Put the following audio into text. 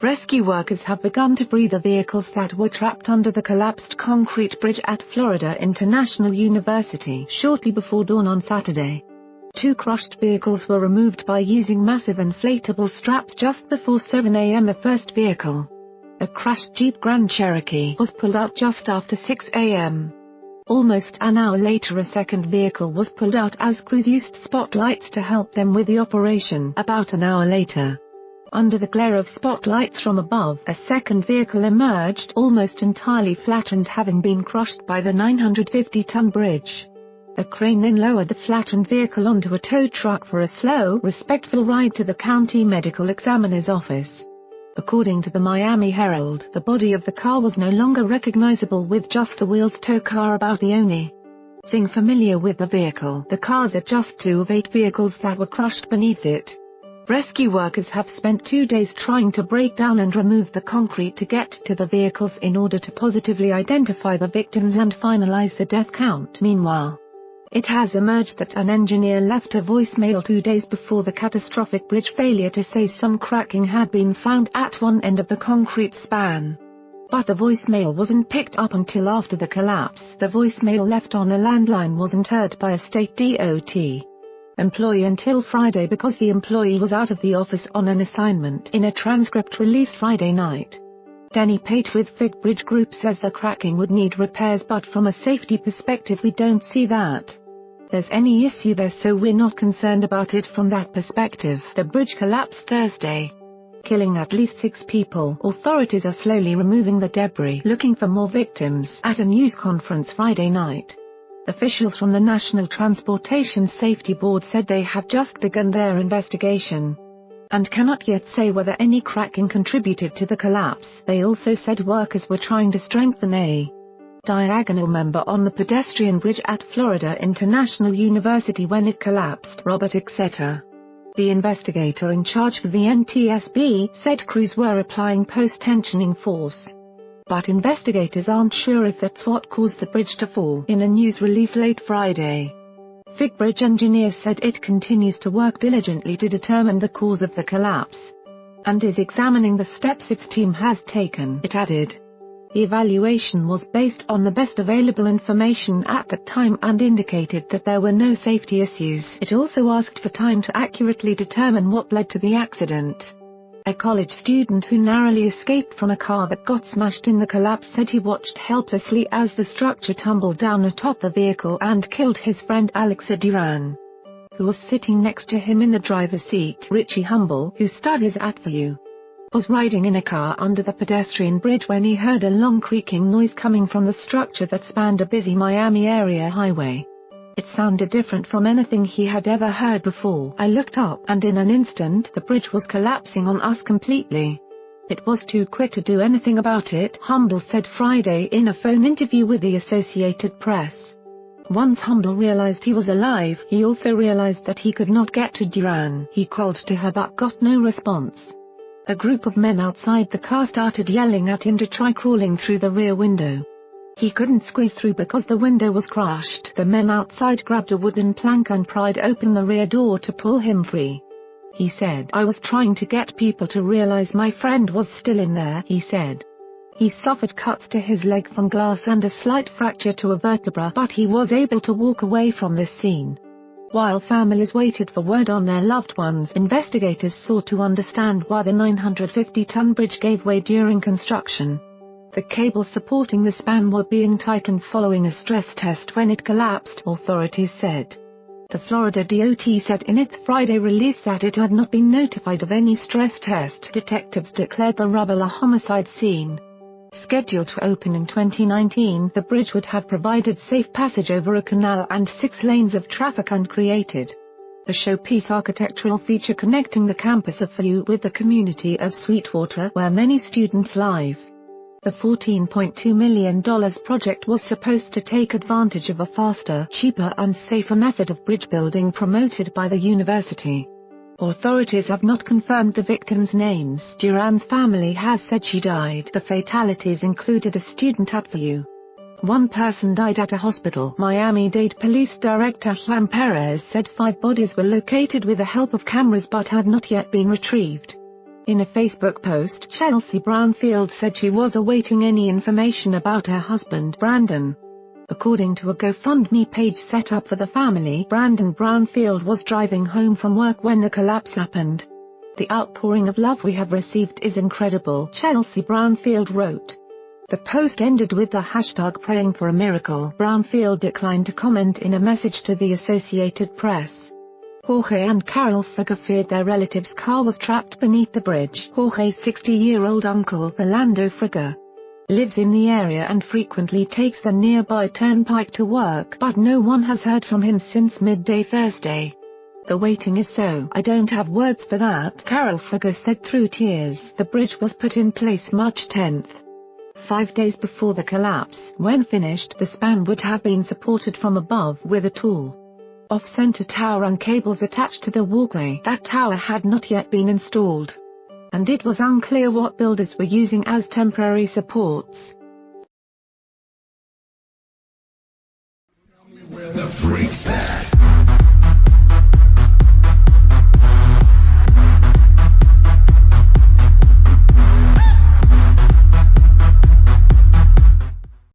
Rescue workers have begun to free the vehicles that were trapped under the collapsed concrete bridge at Florida International University shortly before dawn on Saturday. 2 crushed vehicles were removed by using massive inflatable straps just before 7 a.m. The first vehicle, a crashed Jeep Grand Cherokee, was pulled out just after 6 a.m. Almost an hour later, a second vehicle was pulled out as crews used spotlights to help them with the operation. About an hour later, under the glare of spotlights from above, a second vehicle emerged, almost entirely flattened, having been crushed by the 950-ton bridge. A crane then lowered the flattened vehicle onto a tow truck for a slow, respectful ride to the county medical examiner's office. According to the Miami Herald, the body of the car was no longer recognizable, with just the wheels tow car about the only thing familiar with the vehicle. The cars are just 2 of 8 vehicles that were crushed beneath it. Rescue workers have spent 2 days trying to break down and remove the concrete to get to the vehicles in order to positively identify the victims and finalize the death count. Meanwhile, it has emerged that an engineer left a voicemail 2 days before the catastrophic bridge failure to say some cracking had been found at one end of the concrete span. But the voicemail wasn't picked up until after the collapse. The voicemail left on a landline wasn't heard by a state DOT employee until Friday because the employee was out of the office on an assignment. In a transcript released Friday night, Denny Pate with Fig Bridge Group says the cracking would need repairs, but from a safety perspective we don't see that there's any issue there, so we're not concerned about it from that perspective. The bridge collapsed Thursday, killing at least 6 people. Authorities are slowly removing the debris, looking for more victims. At a news conference Friday night, officials from the National Transportation Safety Board said they have just begun their investigation and cannot yet say whether any cracking contributed to the collapse. They also said workers were trying to strengthen a diagonal member on the pedestrian bridge at Florida International University when it collapsed. Robert Exeter, the investigator in charge for the NTSB, said crews were applying post-tensioning force, but investigators aren't sure if that's what caused the bridge to fall. In a news release late Friday, Fig Bridge engineers said it continues to work diligently to determine the cause of the collapse and is examining the steps its team has taken. It added, the evaluation was based on the best available information at the time and indicated that there were no safety issues. It also asked for time to accurately determine what led to the accident. A college student who narrowly escaped from a car that got smashed in the collapse said he watched helplessly as the structure tumbled down atop the vehicle and killed his friend Alexa Duran, who was sitting next to him in the driver's seat. Richie Humble, who studies at VU, was riding in a car under the pedestrian bridge when he heard a long creaking noise coming from the structure that spanned a busy Miami area highway. It sounded different from anything he had ever heard before. I looked up, and in an instant the bridge was collapsing on us completely. It was too quick to do anything about it, Humble said Friday in a phone interview with the Associated Press. Once Humble realized he was alive, he also realized that he could not get to Duran. He called to her but got no response. A group of men outside the car started yelling at him to try crawling through the rear window. He couldn't squeeze through because the window was crushed. The men outside grabbed a wooden plank and pried open the rear door to pull him free. He said, I was trying to get people to realize my friend was still in there, he said. He suffered cuts to his leg from glass and a slight fracture to a vertebra, but he was able to walk away from this scene. While families waited for word on their loved ones, investigators sought to understand why the 950-ton bridge gave way during construction. The cables supporting the span were being tightened following a stress test when it collapsed, authorities said. The Florida DOT said in its Friday release that it had not been notified of any stress test. Detectives declared the rubble a homicide scene. Scheduled to open in 2019, the bridge would have provided safe passage over a canal and 6 lanes of traffic and created a showpiece architectural feature connecting the campus of VU with the community of Sweetwater, where many students live. The $14.2 million project was supposed to take advantage of a faster, cheaper and safer method of bridge building promoted by the university. Authorities have not confirmed the victims' names. Duran's family has said she died. The fatalities included a student at VU. 1 person died at a hospital. Miami-Dade Police Director Juan Perez said 5 bodies were located with the help of cameras but had not yet been retrieved. In a Facebook post, Chelsea Brownfield said she was awaiting any information about her husband, Brandon. According to a GoFundMe page set up for the family, Brandon Brownfield was driving home from work when the collapse happened. "The outpouring of love we have received is incredible," Chelsea Brownfield wrote. The post ended with the hashtag praying for a miracle. Brownfield declined to comment in a message to the Associated Press. Jorge and Carol Fraga feared their relative's car was trapped beneath the bridge. Jorge's 60-year-old uncle, Rolando Fraga, lives in the area and frequently takes the nearby turnpike to work, but no one has heard from him since midday Thursday. "The waiting is so, I don't have words for that," Carol Fraga said through tears. The bridge was put in place March 10. 5 days before the collapse. When finished, the span would have been supported from above with a tall off-center tower and cables attached to the walkway. That tower had not yet been installed, and it was unclear what builders were using as temporary supports. Where the freaks at?